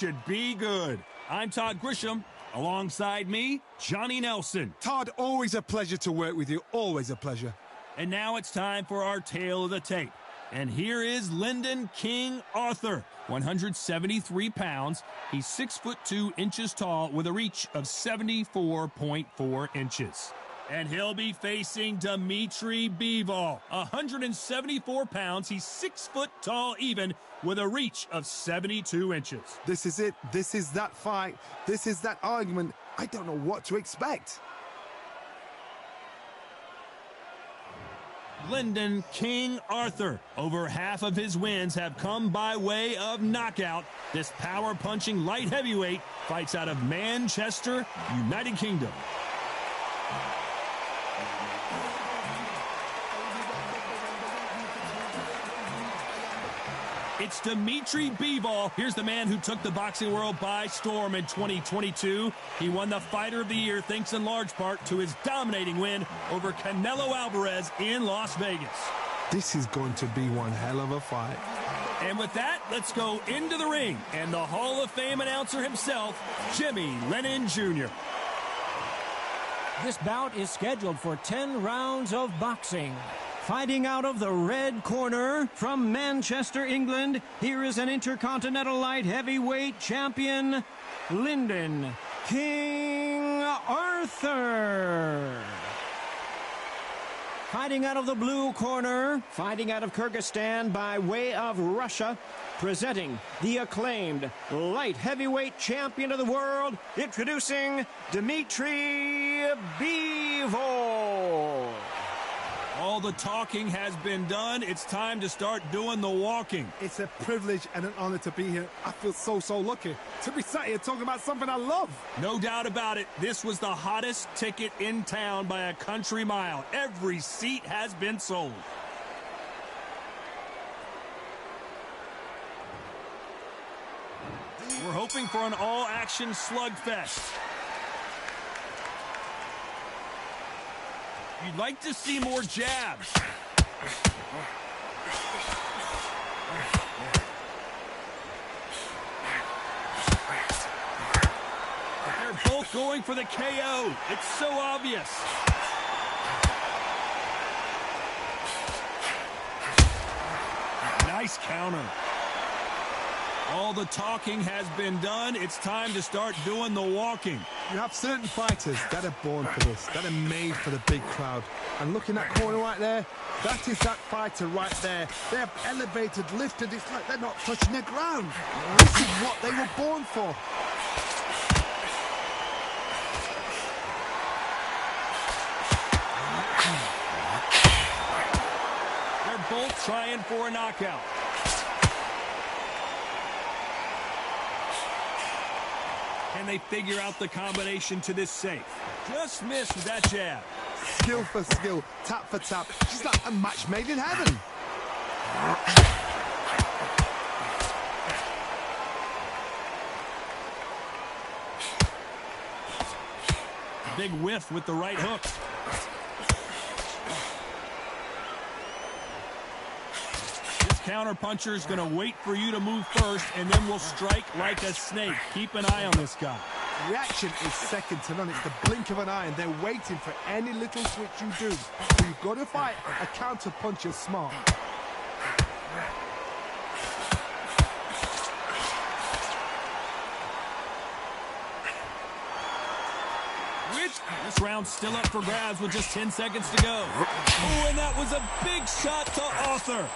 Should be good. I'm Todd Grisham. Alongside me, Johnny Nelson. Todd, always a pleasure to work with you. Always a pleasure. And now it's time for our tale of the tape. And here is Lyndon King Arthur, 173 pounds. He's 6'2" tall with a reach of 74.4 inches. And he'll be facing Dimitri Bivol, 174 pounds. He's 6 foot tall even with a reach of 72 inches. This is it. This is that fight. This is that argument. I don't know what to expect. Lyndon King Arthur. Over half of his wins have come by way of knockout. This power-punching light heavyweight fights out of Manchester, United Kingdom. It's Dimitri Bivol. Here's the man who took the boxing world by storm in 2022. He won the Fighter of the Year thanks in large part to his dominating win over Canelo Alvarez in Las Vegas. This is going to be one hell of a fight. And with that, let's go into the ring. And the Hall of Fame announcer himself, Jimmy Lennon Jr. This bout is scheduled for 10 rounds of boxing. Fighting out of the red corner from Manchester, England, here is an Intercontinental Light Heavyweight Champion, Lyndon King Arthur. Fighting out of the blue corner, fighting out of Kyrgyzstan by way of Russia, presenting the acclaimed Light Heavyweight Champion of the world, introducing Dimitri Bivol. All the talking has been done. It's time to start doing the walking. It's a privilege and an honor to be here. I feel so lucky to be sat here talking about something I love. No doubt about it. This was the hottest ticket in town by a country mile. Every seat has been sold. We're hoping for an all-action slugfest. You'd like to see more jabs. They're both going for the KO. It's so obvious. Nice counter. All the talking has been done. It's time to start doing the walking. You have certain fighters that are born for this, that are made for the big crowd. And looking at that corner right there, that is that fighter right there. They have elevated, lifted. It's like they're not touching the ground. This is what they were born for. They're both trying for a knockout. Can they figure out the combination to this safe? Just missed with that jab. Skill for skill, tap for tap. She's like a match made in heaven. Big whiff with the right hook. Counterpuncher is going to wait for you to move first, and then will strike like a snake. Keep an eye on this guy. Reaction is second to none. It's the blink of an eye, and they're waiting for any little switch you do. So you've got to fight a counterpuncher smart. This round's still up for grabs with just 10 seconds to go. Oh, and that was a big shot to Arthur.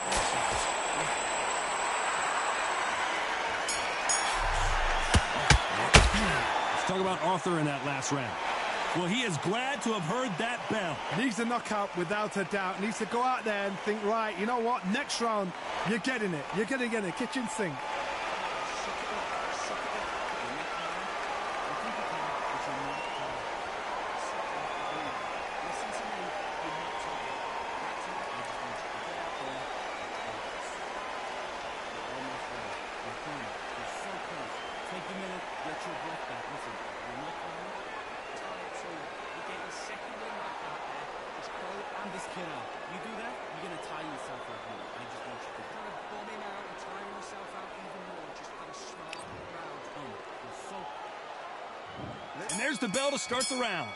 Let's talk about Arthur in that last round. Well, he is glad to have heard that bell. Needs a knockout without a doubt. Needs to go out there and think, right, you know what? Next round, you're getting it. You're going to get it. Kitchen sink. This kid out. You do that, you're going to tie yourself up here. I just want you to kind of bomb him out and tire yourself out even And there's the bell to start the round.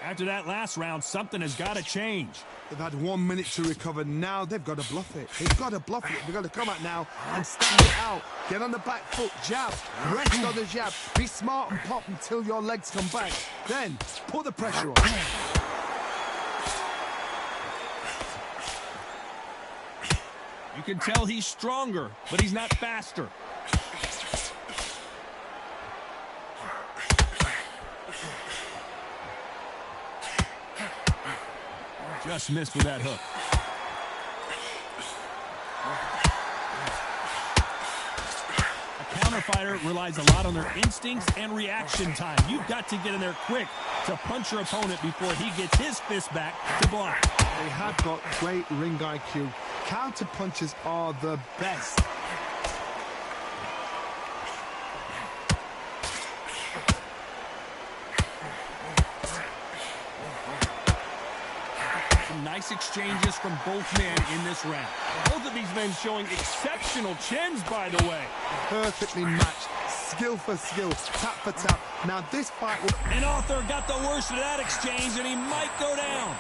After that last round, something has got to change. They've had 1 minute to recover. Now they've got to bluff it. They've got to bluff it. They've got to come out now and stand it out. Get on the back foot, jab, rest on the jab. Be smart and pop until your legs come back. Then put the pressure on. You can tell he's stronger, but he's not faster. Just missed with that hook. A counter fighter relies a lot on their instincts and reaction time. You've got to get in there quick to punch your opponent before he gets his fist back to block. They have got great ring IQ. Counter punches are the best. Nice exchanges from both men in this round. Both of these men showing exceptional chins, by the way. Perfectly matched. Skill for skill. Tap for tap. Now this fight will... And Arthur got the worst of that exchange, and he might go down.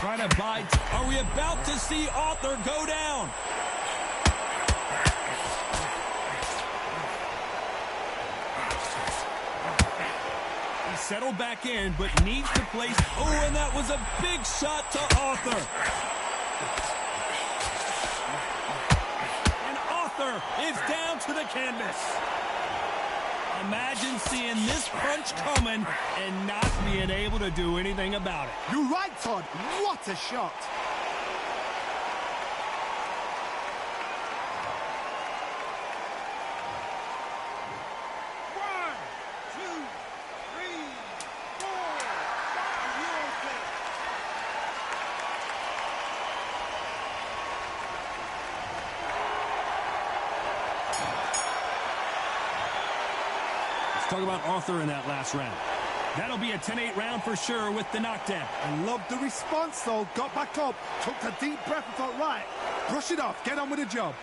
Trying to bite. Are we about to see Arthur go down? Settled back in, but needs to place. Oh, and that was a big shot to Arthur. And Arthur is down to the canvas. Imagine seeing this punch coming and not being able to do anything about it. You're right, Todd. What a shot. Talk about Arthur in that last round. That'll be a 10-8 round for sure with the knockdown. I love the response, though. Got back up, took a deep breath and thought, right, brush it off, get on with the job.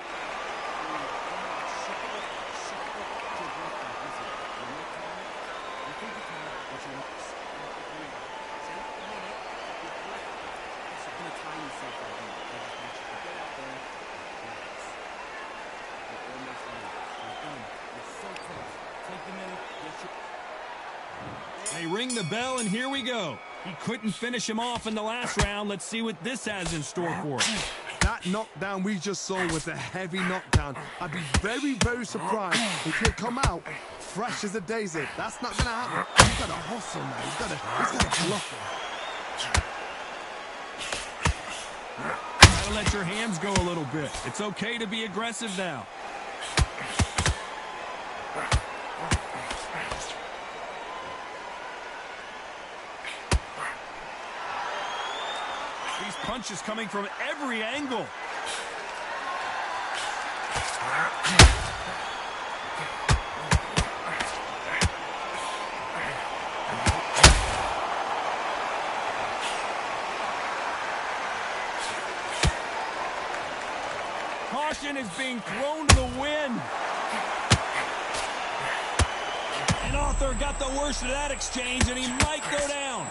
They ring the bell, and here we go. He couldn't finish him off in the last round. Let's see what this has in store for us. That knockdown we just saw was a heavy knockdown. I'd be very, very surprised if he'll come out fresh as a daisy. That's not going to happen. He's got to hustle now. He's got to bluff it. Gotta let your hands go a little bit. It's okay to be aggressive now. These punches coming from every angle. Caution is being thrown to the wind. And Arthur got the worst of that exchange, and he might go down.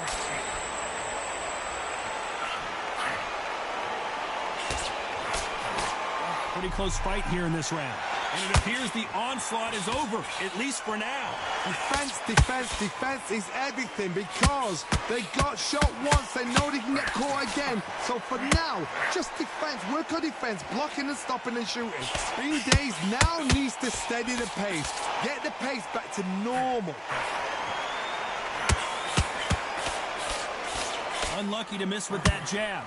Pretty close fight here in this round. And it appears the onslaught is over, at least for now. Defense, defense, defense is everything because they got shot once. They know they can get caught again. So for now, just defense. Work on defense, blocking and stopping and shooting. Being Days now needs to steady the pace. Get the pace back to normal. Unlucky to miss with that jab.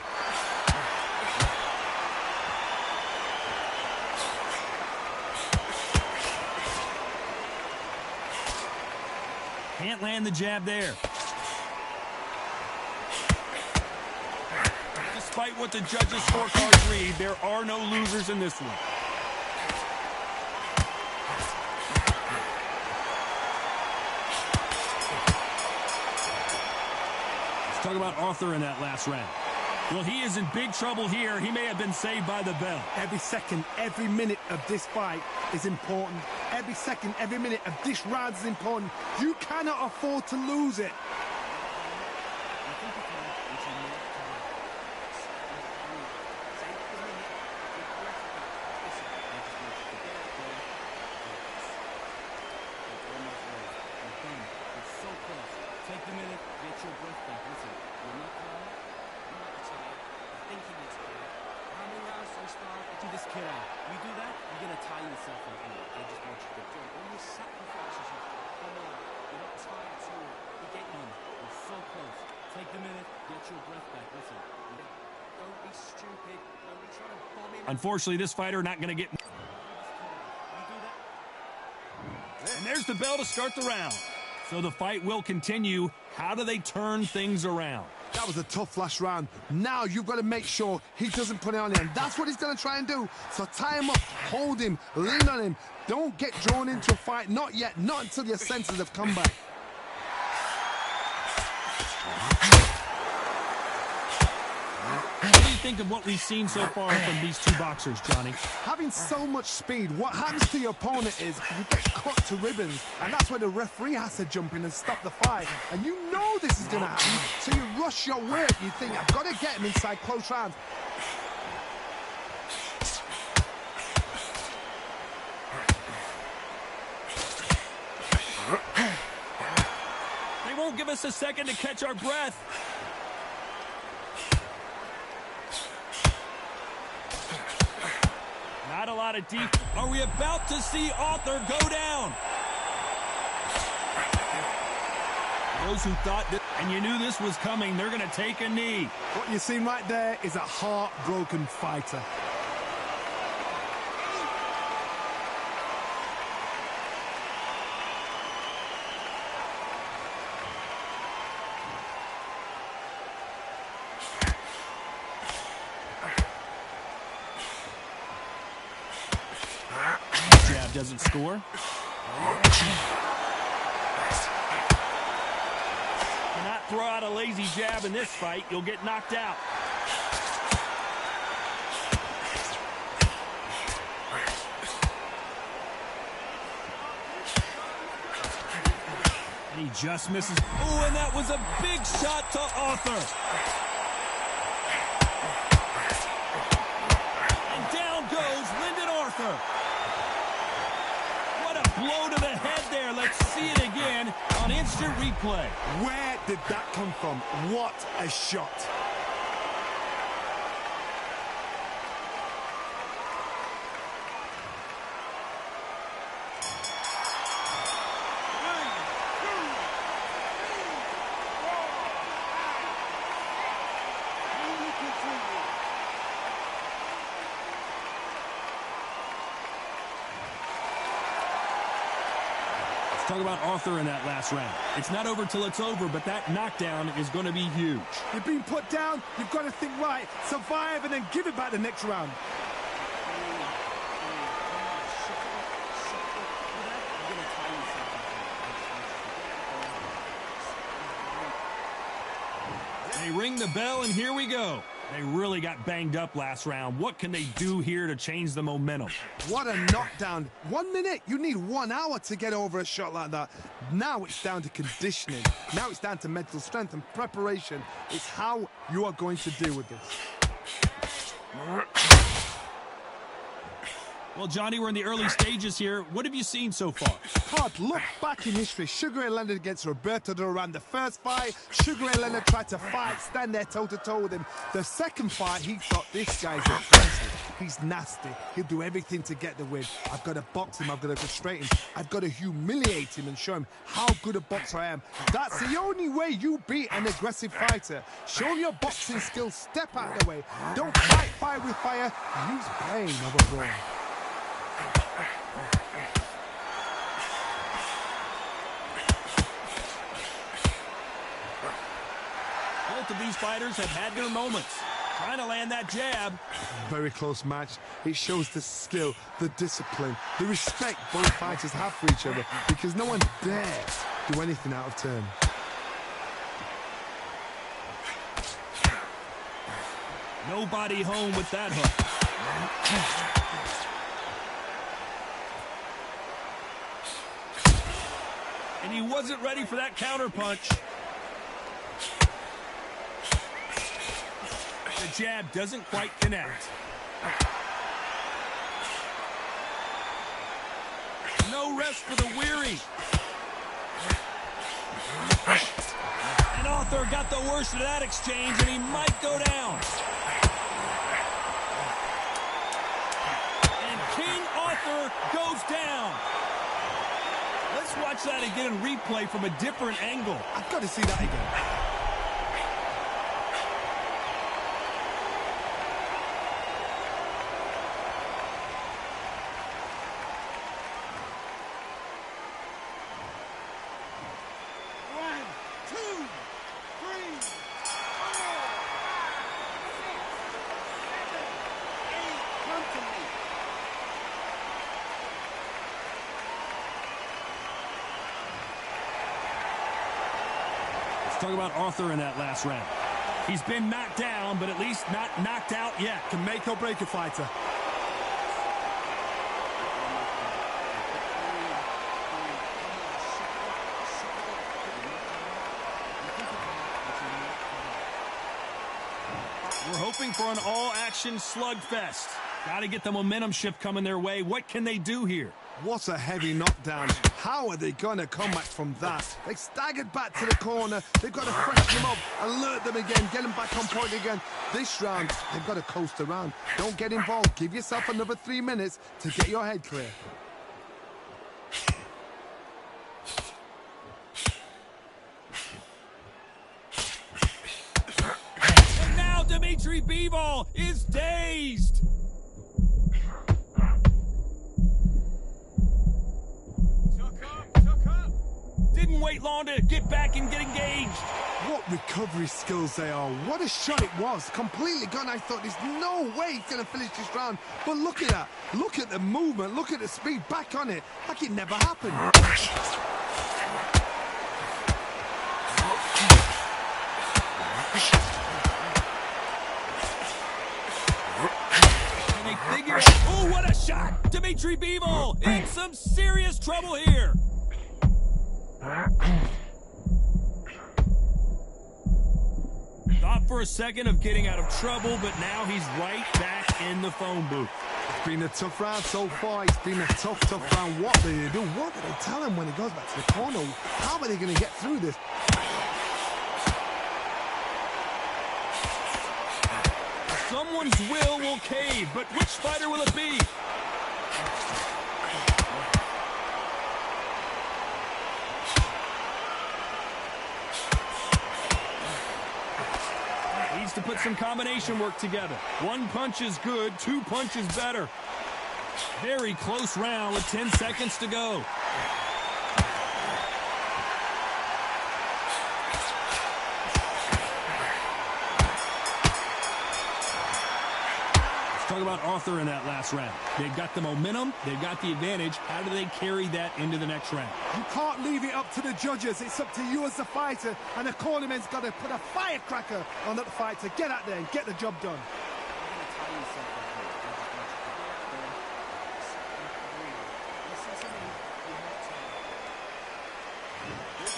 Can't land the jab there. Despite what the judges' scorecards read, there are no losers in this one. Let's talk about Arthur in that last round. Well, he is in big trouble here. He may have been saved by the bell. Every second, every minute of this fight is important. Every second, every minute of this round is important. You cannot afford to lose it. Take the minute, get your breath back. Listen, you're not tired, you're not tired, you're thinking it's tired. How many rounds so start to this kid out? You do that, you're going to tire yourself out. I just want you to do it. All your sacrifices, come on, you're not tired too. You're getting on. You're so close. Take the minute, get your breath back. Listen, don't be stupid. Don't be trying to bomb in. Unfortunately, this fighter not going to get... You do that. And there's the bell to start the round. So the fight will continue. How do they turn things around? That was a tough last round. Now you've got to make sure he doesn't put it on him. That's what he's going to try and do. So tie him up, hold him, lean on him. Don't get drawn into a fight. Not yet. Not until your senses have come back. What do you think of what we've seen so far from these two boxers, Johnny? Having so much speed, what happens to your opponent is you get cut to ribbons, and that's where the referee has to jump in and stop the fight. And you know this is going to happen, so you rush your work. You think, I've got to get him inside close rounds. They won't give us a second to catch our breath. Not a lot of deep. Are we about to see Arthur go down? Those who thought that, and you knew this was coming, they're going to take a knee. What you're seeing right there is a heartbroken fighter. Jab doesn't score. Cannot throw out a lazy jab in this fight. You'll get knocked out. And he just misses. Oh, and that was a big shot to Arthur. And down goes Lyndon Arthur. What a blow to the head there. Let's see it again on instant replay. Where did that come from? What a shot. Talk about Arthur in that last round. It's not over till it's over, but that knockdown is going to be huge. You've been put down, you've got to think right, survive and then give it back the next round. They ring the bell, and here we go. They really got banged up last round. What can they do here to change the momentum? What a knockdown. 1 minute, you need 1 hour to get over a shot like that. Now it's down to conditioning. Now it's down to mental strength and preparation. It's how you are going to deal with this. Well, Johnny, we're in the early stages here. What have you seen so far? Todd, look back in history. Sugar Ray Leonard against Roberto Duran. The first fight, Sugar Ray Leonard tried to fight, stand there toe-to-toe with him. The second fight, he thought, this guy's aggressive. He's nasty. He'll do everything to get the win. I've got to box him. I've got to frustrate him. I've got to humiliate him and show him how good a boxer I am. That's the only way you beat an aggressive fighter. Show him your boxing skills. Step out of the way. Don't fight fire with fire. Use pain over brawn. Both of these fighters have had their moments. Trying to land that jab. Very close match. It shows the skill, the discipline, the respect both fighters have for each other, because no one dares do anything out of turn. Nobody home with that hook. And he wasn't ready for that counter punch. The jab doesn't quite connect. No rest for the weary. And Arthur got the worst of that exchange, and he might go down. And King Arthur goes down. Let's watch that again in replay from a different angle. I've got to see that again. Talk about Arthur in that last round. He's been knocked down, but at least not knocked out yet. Can make or break a fighter. We're hoping for an all-action slugfest. Got to get the momentum shift coming their way. What can they do here? What a heavy knockdown. How are they going to come back from that? They staggered back to the corner. They've got to freshen them up, alert them again, get them back on point again. This round, they've got to coast around. Don't get involved. Give yourself another 3 minutes to get your head clear. And now Bivol is dazed. Didn't wait long to get back and get engaged. What recovery skills they are. What a shot it was. Completely gone. I thought there's no way he's going to finish this round. But look at that. Look at the movement. Look at the speed. Back on it. Like it never happened. And they figure, oh, what a shot. Bivol in some serious trouble here. Thought for a second of getting out of trouble, but now he's right back in the phone booth. It's been a tough round so far. It's been a tough round. What do they do? What do they tell him when he goes back to the corner? How are they going to get through this? Someone's will cave, but which fighter will it be? Needs to put some combination work together. One punch is good, two punches better. Very close round with 10 seconds to go. Talk about Arthur in that last round. They've got the momentum, they've got the advantage. How do they carry that into the next round? You can't leave it up to the judges. It's up to you as the fighter, and the cornerman's got to put a firecracker on that fight to get out there and get the job done.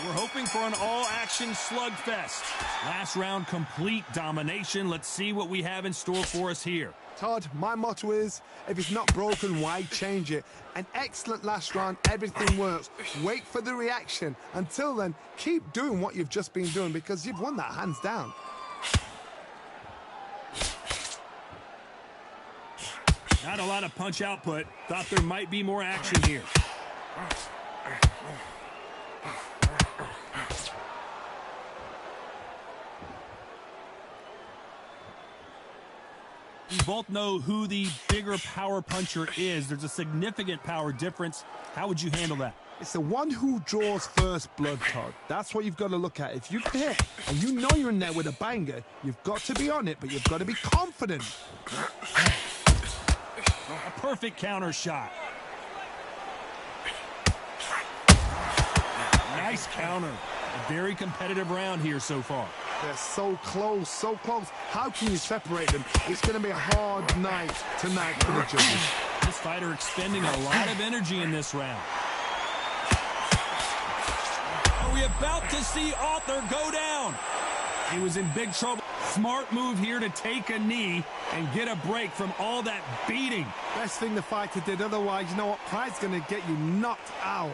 We're hoping for an all-action slugfest. Last round, complete domination. Let's see what we have in store for us here. Todd, my motto is, if it's not broken, why change it? An excellent last round, everything works. Wait for the reaction. Until then, keep doing what you've just been doing because you've won that hands down. Not a lot of punch output. Thought there might be more action here. We both know who the bigger power puncher is. There's a significant power difference. How would you handle that? It's the one who draws first blood, Todd. That's what you've got to look at. If you can hit and you know you're in there with a banger, you've got to be on it, but you've got to be confident. A perfect counter shot. Nice counter. A very competitive round here so far. They're so close, so close. How can you separate them? It's going to be a hard night tonight for the judges. This fighter expending a lot of energy in this round. Are we about to see Arthur go down? He was in big trouble. Smart move here to take a knee and get a break from all that beating. Best thing the fighter did, otherwise, you know what? Pride's going to get you knocked out.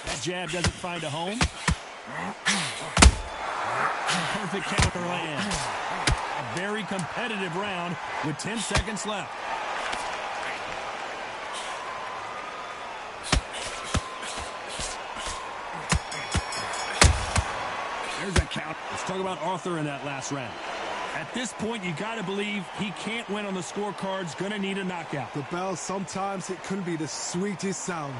That jab doesn't find a home. Perfect counter land. A very competitive round with 10 seconds left. There's a count. Let's talk about Arthur in that last round. At this point, you got to believe he can't win on the scorecards. Going to need a knockout. The bell, sometimes it can be the sweetest sound.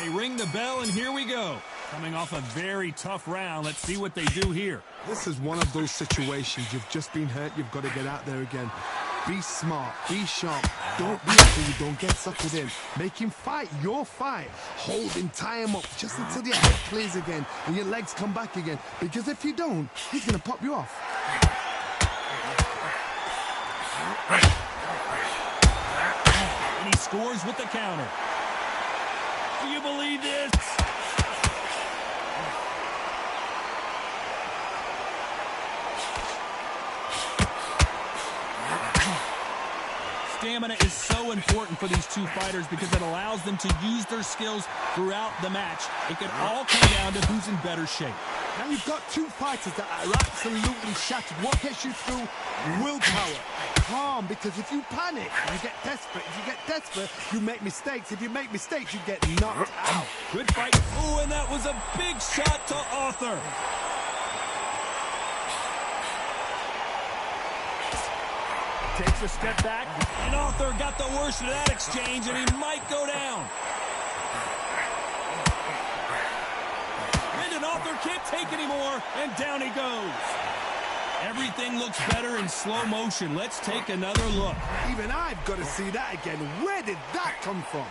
They ring the bell, and here we go. Coming off a very tough round. Let's see what they do here. This is one of those situations. You've just been hurt. You've got to get out there again. Be smart. Be sharp. Don't be so you don't get suckered in. Make him fight your fight. Hold him, tie him up just until your head clears again and your legs come back again. Because if you don't, he's going to pop you off. And he scores with the counter. Do you believe this? Stamina is so important for these two fighters because it allows them to use their skills throughout the match. It can all come down to who's in better shape. Now you've got two fighters that are absolutely shattered. What gets you through? Willpower. Calm, because if you panic, you get desperate. If you get desperate, you make mistakes. If you make mistakes, you get knocked out. Good fight. Oh, and that was a big shot to Arthur. Takes a step back, and Arthur got the worst of that exchange, and he might go down. And Arthur can't take anymore, and down he goes. Everything looks better in slow motion. Let's take another look. Even I've got to see that again. Where did that come from?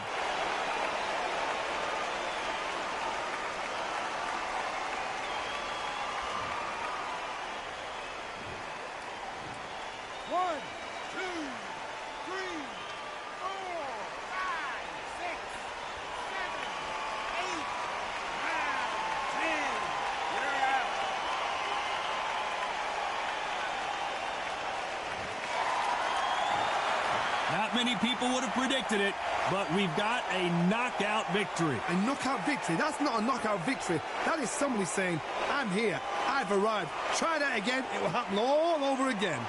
Not many people would have predicted it, but we've got a knockout victory. A knockout victory? That's not a knockout victory. That is somebody saying, I'm here, I've arrived. Try that again, it will happen all over again.